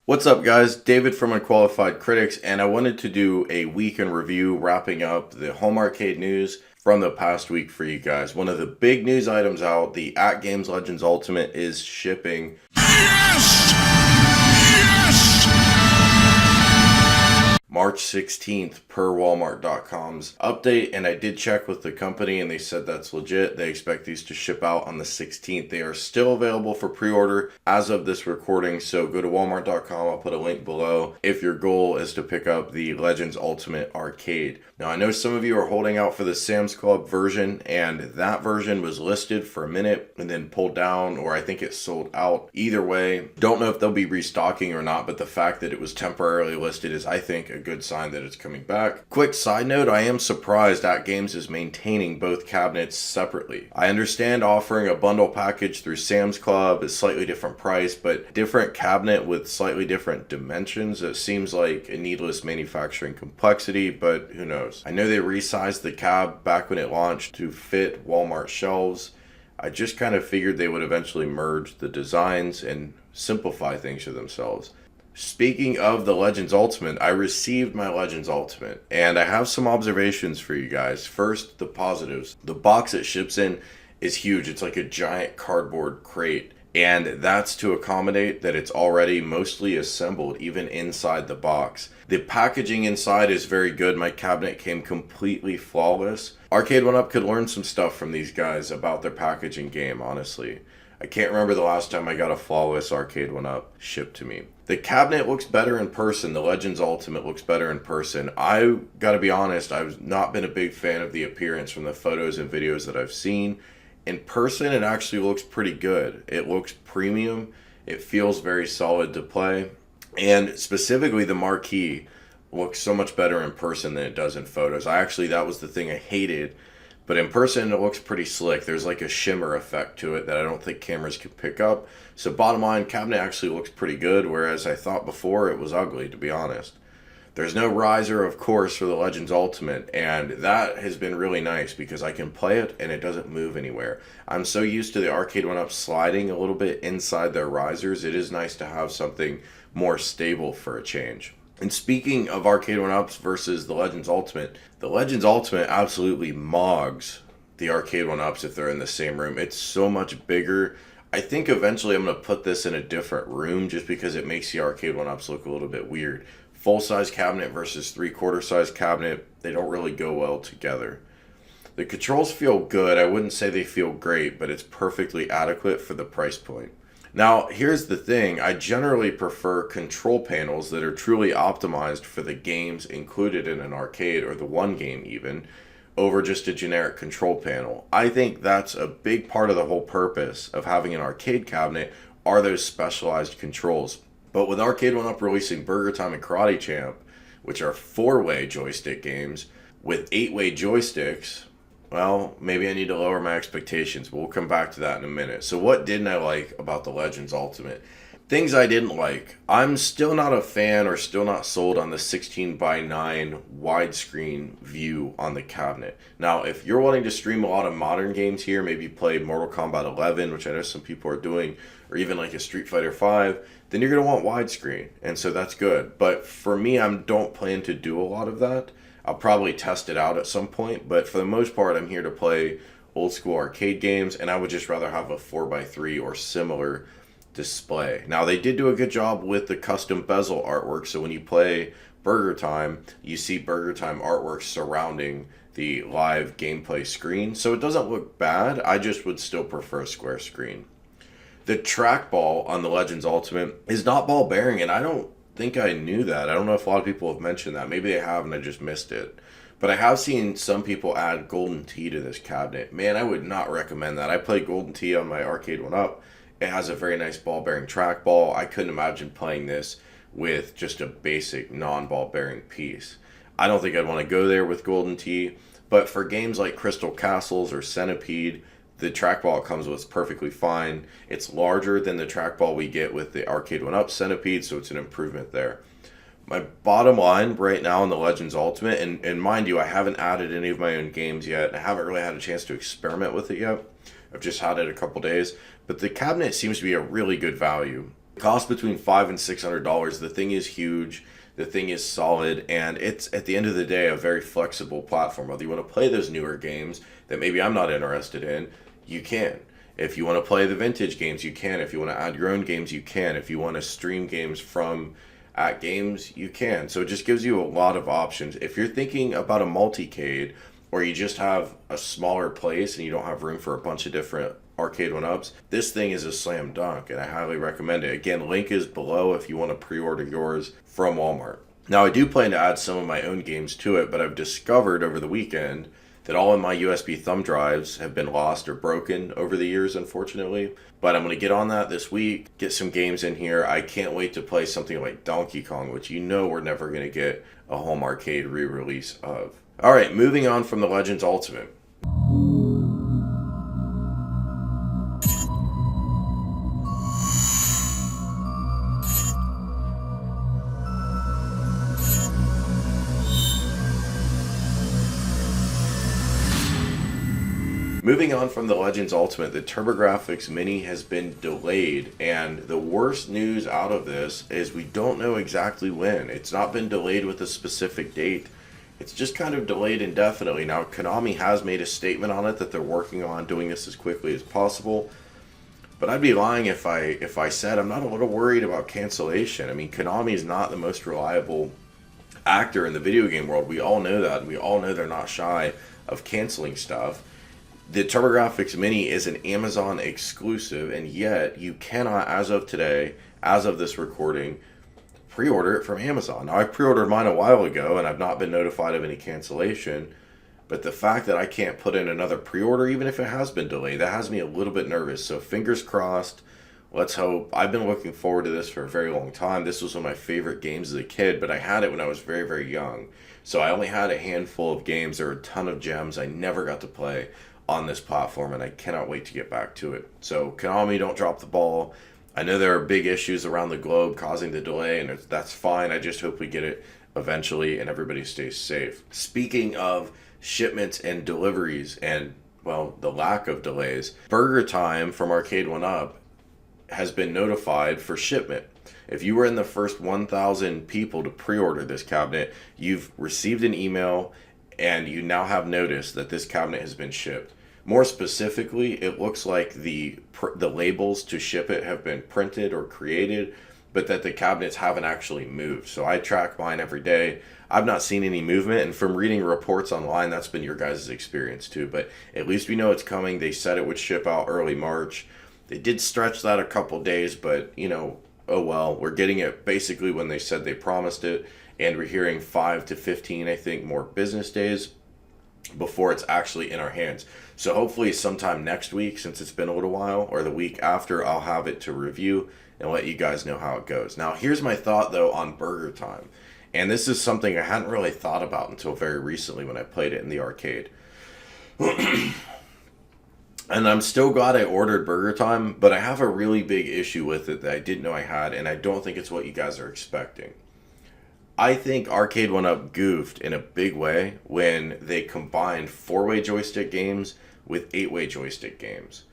What's up, guys? David from Unqualified Critics, and I wanted to do a week in review wrapping up the home arcade news from the past week for you guys. One of the big news items out, the AtGames Legends Ultimate is shipping. Yes! March 16th per Walmart.com's update, and I did check with the company and they said that's legit. They expect these to ship out on the 16th. They are still available for pre-order as of this recording, so go to Walmart.com. I'll put a link below if your goal is to pick up the Legends Ultimate Arcade. Now, I know some of you are holding out for the Sam's Club version, and that version was listed for a minute and then pulled down, or I think it sold out. Either way, don't know if they'll be restocking or not, but the fact that it was temporarily listed is, I think, a good sign that it's coming back. Quick side note, I am surprised AtGames is maintaining both cabinets separately. I understand offering a bundle package through Sam's Club is slightly different price, but different cabinet with slightly different dimensions, it seems like a needless manufacturing complexity, but who knows. I know they resized the cab back when it launched to fit Walmart shelves. I just kind of figured they would eventually merge the designs and simplify things for themselves. Speaking of the Legends Ultimate, I received my Legends Ultimate, and I have some observations for you guys. First, the positives. The box it ships in is huge. It's like a giant cardboard crate, and that's to accommodate that it's already mostly assembled, even inside the box. The packaging inside is very good. My cabinet came completely flawless. Arcade1Up could learn some stuff from these guys about their packaging game, honestly. I can't remember the last time I got a flawless Arcade1Up shipped to me. The cabinet looks better in person. The Legends Ultimate looks better in person. I gotta be honest, I've not been a big fan of the appearance from the photos and videos that I've seen. In person, it actually looks pretty good. It looks premium. It feels very solid to play. And specifically, the marquee looks so much better in person than it does in photos. That was the thing I hated. But in person, it looks pretty slick. There's like a shimmer effect to it that I don't think cameras can pick up. So bottom line, cabinet actually looks pretty good, whereas I thought before it was ugly, to be honest. There's no riser, of course, for the Legends Ultimate, and that has been really nice because I can play it and it doesn't move anywhere. I'm so used to the Arcade1Up sliding a little bit inside their risers. It is nice to have something more stable for a change. And speaking of Arcade1Ups versus the Legends Ultimate absolutely mogs the Arcade1Ups if they're in the same room. It's so much bigger. I think eventually I'm going to put this in a different room just because it makes the Arcade1Ups look a little bit weird. Full-size cabinet versus three-quarter size cabinet, they don't really go well together. The controls feel good. I wouldn't say they feel great, but it's perfectly adequate for the price point. Now, here's the thing. I generally prefer control panels that are truly optimized for the games included in an arcade, or the one game even, over just a generic control panel. I think that's a big part of the whole purpose of having an arcade cabinet are those specialized controls. But with Arcade1Up releasing BurgerTime and Karate Champ, which are 4-way joystick games, with 8-way joysticks, well, maybe I need to lower my expectations, but we'll come back to that in a minute. So what didn't I like about the Legends Ultimate? Things I didn't like. I'm still not a fan or still not sold on the 16:9 widescreen view on the cabinet. Now, if you're wanting to stream a lot of modern games here, maybe play Mortal Kombat 11, which I know some people are doing, or even like a Street Fighter 5, then you're going to want widescreen, and so that's good. But for me, I don't plan to do a lot of that. I'll probably test it out at some point, but for the most part, I'm here to play old school arcade games, and I would just rather have a 4x3 or similar display. Now, they did do a good job with the custom bezel artwork, so when you play BurgerTime, you see BurgerTime artwork surrounding the live gameplay screen, so it doesn't look bad. I just would still prefer a square screen. The trackball on the Legends Ultimate is not ball bearing, and I don't think I knew that. I don't know if a lot of people have mentioned that. Maybe they have and I just missed it. But I have seen some people add Golden Tee to this cabinet. Man, I would not recommend that. I played Golden Tee on my Arcade1Up. It has a very nice ball bearing trackball. I couldn't imagine playing this with just a basic non-ball bearing piece. I don't think I'd want to go there with Golden Tee. But for games like Crystal Castles or Centipede, the trackball it comes with is perfectly fine. It's larger than the trackball we get with the Arcade1Up Centipede, so it's an improvement there. My bottom line right now in the Legends Ultimate, and mind you, I haven't added any of my own games yet. I haven't really had a chance to experiment with it yet. I've just had it a couple days. But the cabinet seems to be a really good value. Costs between $500 and $600. The thing is huge. The thing is solid, and it's, at the end of the day, a very flexible platform. Whether you want to play those newer games that maybe I'm not interested in, you can. If you want to play the vintage games, you can. If you want to add your own games, you can. If you want to stream games from AtGames, you can. So it just gives you a lot of options. If you're thinking about a multicade, or you just have a smaller place and you don't have room for a bunch of different arcade one-ups, this thing is a slam dunk, and I highly recommend it. Again, link is below if you want to pre-order yours from Walmart. Now, I do plan to add some of my own games to it, but I've discovered over the weekend that all of my USB thumb drives have been lost or broken over the years, unfortunately. But I'm going to get on that this week, get some games in here. I can't wait to play something like Donkey Kong, which you know we're never going to get a home arcade re-release of. All right, moving on from the Legends Ultimate. Moving on from the Legends Ultimate, the TurboGrafx Mini has been delayed, and the worst news out of this is we don't know exactly when. It's not been delayed with a specific date. It's just kind of delayed indefinitely. Now, Konami has made a statement on it that they're working on doing this as quickly as possible, but I'd be lying if I said I'm not a little worried about cancellation. I mean, Konami is not the most reliable actor in the video game world. We all know that, and we all know they're not shy of canceling stuff. The TurboGrafx Mini is an Amazon exclusive, and yet you cannot, as of today, as of this recording, pre-order it from Amazon. Now, I pre-ordered mine a while ago, and I've not been notified of any cancellation, but the fact that I can't put in another pre-order, even if it has been delayed, that has me a little bit nervous. So fingers crossed. Let's hope. I've been looking forward to this for a very long time. This was one of my favorite games as a kid, but I had it when I was very, very young. So I only had a handful of games. There were a ton of gems I never got to play on this platform, and I cannot wait to get back to it. So Konami, don't drop the ball. I know there are big issues around the globe causing the delay, and that's fine. I just hope we get it eventually and everybody stays safe. Speaking of shipments and deliveries and, well, the lack of delays, BurgerTime from Arcade1Up has been notified for shipment. If you were in the first 1,000 people to pre-order this cabinet, you've received an email and you now have notice that this cabinet has been shipped. More specifically, it looks like the labels to ship it have been printed or created, but that the cabinets haven't actually moved. So I track mine every day. I've not seen any movement, and from reading reports online, that's been your guys' experience too. But at least we know it's coming. They said it would ship out early March. They did stretch that a couple days, but you know, oh well. We're getting it basically when they said they promised it, and we're hearing 5 to 15, I think, more business days before it's actually in our hands. So hopefully sometime next week, since it's been a little while, or the week after, I'll have it to review and let you guys know how it goes. Now, here's my thought, though, on BurgerTime. And this is something I hadn't really thought about until very recently when I played it in the arcade. And I'm still glad I ordered BurgerTime, but I have a really big issue with it that I didn't know I had, and I don't think it's what you guys are expecting. I think Arcade1Up goofed in a big way when they combined 4-way joystick games with 8-way joystick games.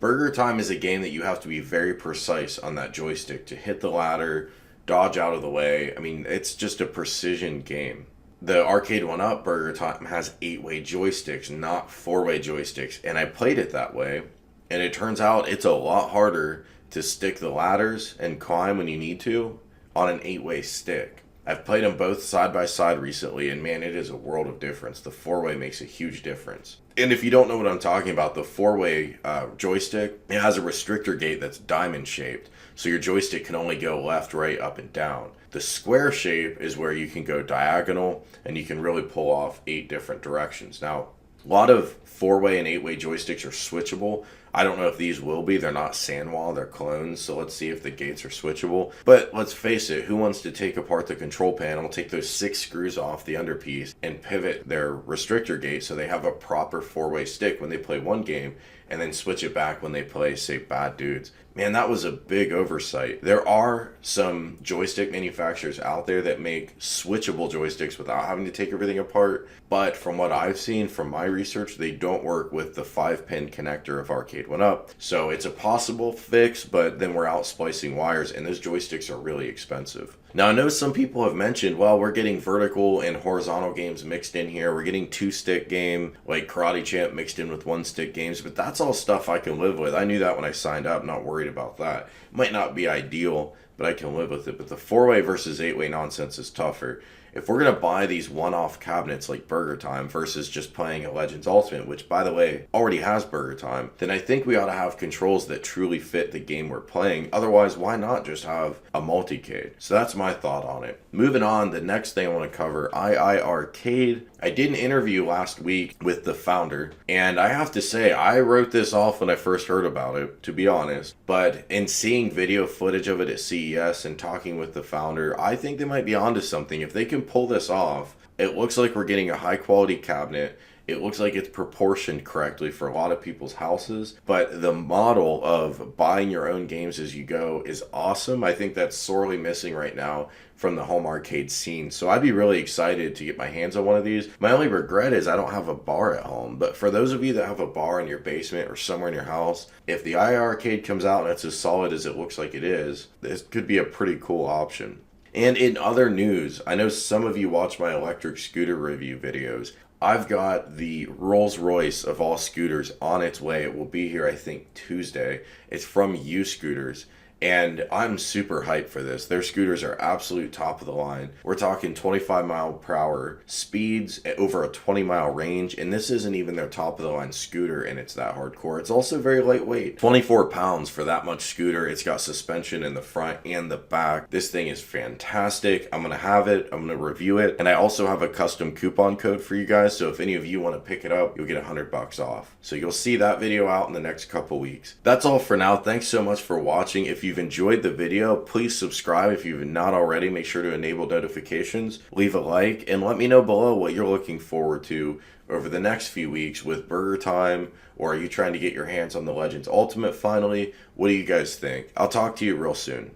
BurgerTime is a game that you have to be very precise on that joystick to hit the ladder, dodge out of the way. I mean, it's just a precision game. The Arcade1Up BurgerTime has 8-way joysticks, not 4-way joysticks, and I played it that way, and it turns out it's a lot harder to stick the ladders and climb when you need to on an 8-way stick. I've played them both side by side recently, and man, it is a world of difference. The 4-way makes a huge difference. And if you don't know what I'm talking about, the 4-way joystick, it has a restrictor gate that's diamond shaped, so your joystick can only go left, right, up, and down. The square shape is where you can go diagonal, and you can really pull off 8 different directions. Now, a lot of 4-way and 8-way joysticks are switchable. I don't know if these will be. They're not Sandwall, they're clones, so let's see if the gates are switchable. But let's face it, who wants to take apart the control panel, take those 6 screws off the underpiece, and pivot their restrictor gate so they have a proper 4-way stick when they play one game, and then switch it back when they play, say, Bad Dudes? Man, that was a big oversight. There are some joystick manufacturers out there that make switchable joysticks without having to take everything apart, but from what I've seen from my research, they don't work with the 5-pin connector of Arcade arcade went up. So it's a possible fix, but then we're out splicing wires, and those joysticks are really expensive. Now, I know some people have mentioned, well, we're getting vertical and horizontal games mixed in here. We're getting two-stick game, like Karate Champ mixed in with one-stick games, but that's all stuff I can live with. I knew that when I signed up, not worried about that. It might not be ideal, but I can live with it. But the 4-way versus 8-way nonsense is tougher. If we're going to buy these one-off cabinets like BurgerTime versus just playing a Legends Ultimate, which, by the way, already has BurgerTime, then I think we ought to have controls that truly fit the game we're playing. Otherwise, why not just have a multicade? So that's my thought on it. Moving on, the next thing I want to cover, II Arcade. I did an interview last week with the founder, and I have to say, I wrote this off when I first heard about it, to be honest. But in seeing video footage of it at CES and talking with the founder, I think they might be onto something. If they can pull this off, it looks like we're getting a high quality cabinet. It looks like it's proportioned correctly for a lot of people's houses, but the model of buying your own games as you go is awesome. I think that's sorely missing right now from the home arcade scene. So I'd be really excited to get my hands on one of these. My only regret is I don't have a bar at home, but for those of you that have a bar in your basement or somewhere in your house, if the II Arcade comes out and it's as solid as it looks like it is, this could be a pretty cool option. And in other news, I know some of you watch my electric scooter review videos. I've got the Rolls Royce of all scooters on its way. It will be here, I think, Tuesday. It's from U Scooters. And I'm super hyped for this. Their scooters are absolute top of the line. We're talking 25 mile per hour speeds over a 20 mile range. And this isn't even their top of the line scooter, and it's that hardcore. It's also very lightweight. 24 pounds for that much scooter. It's got suspension in the front and the back. This thing is fantastic. I'm going to have it. I'm going to review it. And I also have a custom coupon code for you guys. So if any of you want to pick it up, you'll get $100 off. So you'll see that video out in the next couple weeks. That's all for now. Thanks so much for watching. If you've enjoyed the video, please subscribe. If you've not already, make sure to enable notifications, leave a like, and let me know below what you're looking forward to over the next few weeks with BurgerTime, or are you trying to get your hands on the Legends Ultimate finally? What do you guys think? I'll talk to you real soon.